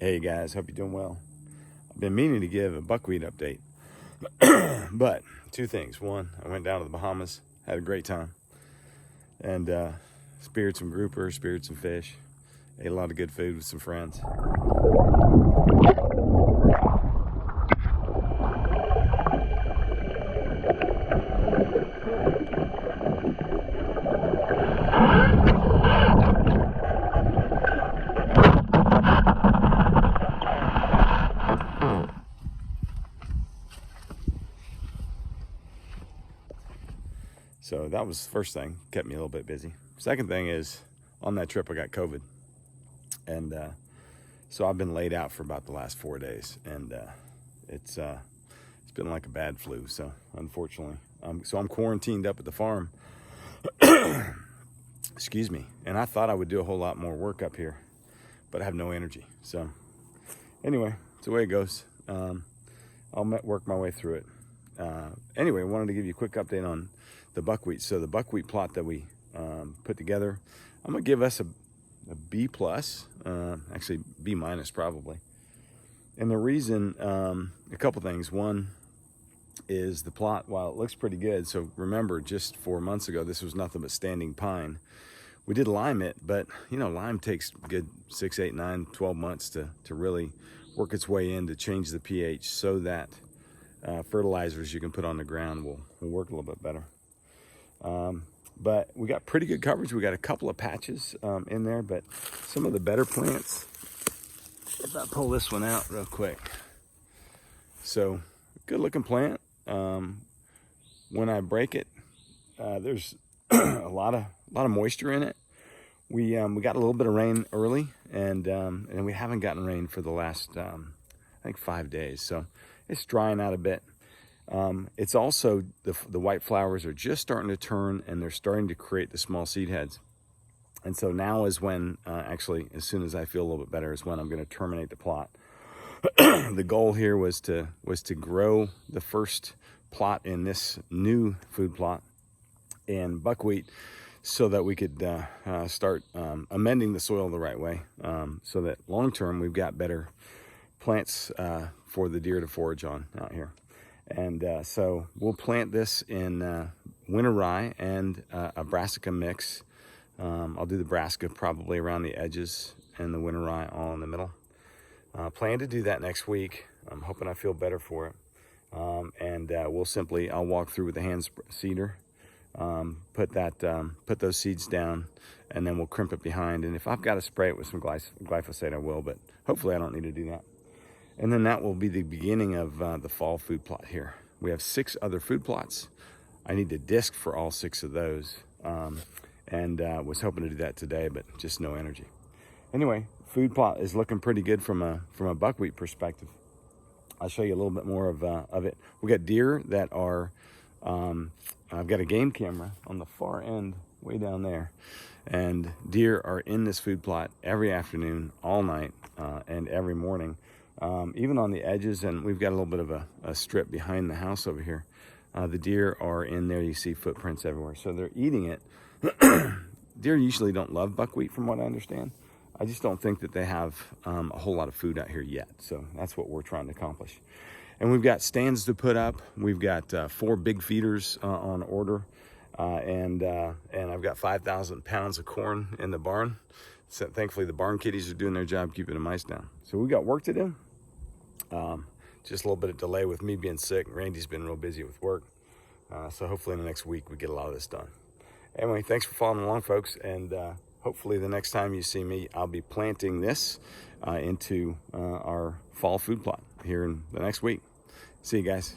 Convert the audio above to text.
Hey guys, hope you're doing well. I've been meaning to give a buckwheat update, but two things. One, I went down to the Bahamas, had a great time, and speared some grouper, speared some fish, ate a lot of good food with some friends. So that was the first thing, kept me a little bit busy. Second thing is, on that trip I got COVID, and so I've been laid out for about the last 4 days, and it's been like a bad flu. So unfortunately, so I'm quarantined up at the farm. Excuse me. And I thought I would do a whole lot more work up here, but I have no energy. So anyway, it's the way it goes. I'll work my way through it. Anyway, I wanted to give you a quick update on the buckwheat. So the buckwheat plot that we put together, I'm gonna give us a B plus, actually B minus probably. And the reason, a couple things. One is the plot, while it looks pretty good. So remember, just 4 months ago, this was nothing but standing pine. We did lime it, but you know, lime takes good 6, 8, 9, 12 months to really work its way in to change the pH so that fertilizers you can put on the ground will work a little bit better. But we got pretty good coverage. We got a couple of patches in there, but some of the better plants, if I pull this one out real quick. So good looking plant. When I break it, there's a lot of moisture in it. We got a little bit of rain early, and we haven't gotten rain for the last I think 5 days. So it's drying out a bit. It's also the white flowers are just starting to turn, and they're starting to create the small seed heads. And so now is when, actually, as soon as I feel a little bit better, is when I'm going to terminate the plot. The goal here was to grow the first plot in this new food plot in buckwheat, so that we could start amending the soil the right way, so that long term we've got better plants for the deer to forage on out here. And so we'll plant this in winter rye and a brassica mix. I'll do the brassica probably around the edges and the winter rye all in the middle. Plan to do that next week. I'm hoping I feel better for it. And I'll walk through with the hand seeder, put those seeds down, and then we'll crimp it behind. And if I've got to spray it with some glyphosate, I will, but hopefully I don't need to do that. And then that will be the beginning of the fall food plot here. We have 6 other food plots. I need to disc for all 6 of those, and was hoping to do that today, but just no energy. Anyway, food plot is looking pretty good from a buckwheat perspective. I'll show you a little bit more of it. We got deer that are, I've got a game camera on the far end, way down there, and deer are in this food plot every afternoon, all night, and every morning. Even on the edges, and we've got a little bit of a strip behind the house over here. The deer are in there. You see footprints everywhere, so they're eating it. Deer usually don't love buckwheat, from what I understand. I just don't think that they have a whole lot of food out here yet, so that's what we're trying to accomplish. And we've got stands to put up. We've got 4 big feeders on order, and I've got 5,000 pounds of corn in the barn. So thankfully, the barn kitties are doing their job keeping the mice down. So we got work to do. Just a little bit of delay with me being sick. Randy's been real busy with work. So hopefully in the next week we get a lot of this done. Anyway, thanks for following along, folks. And hopefully the next time you see me, I'll be planting this into our fall food plot here in the next week. See you guys.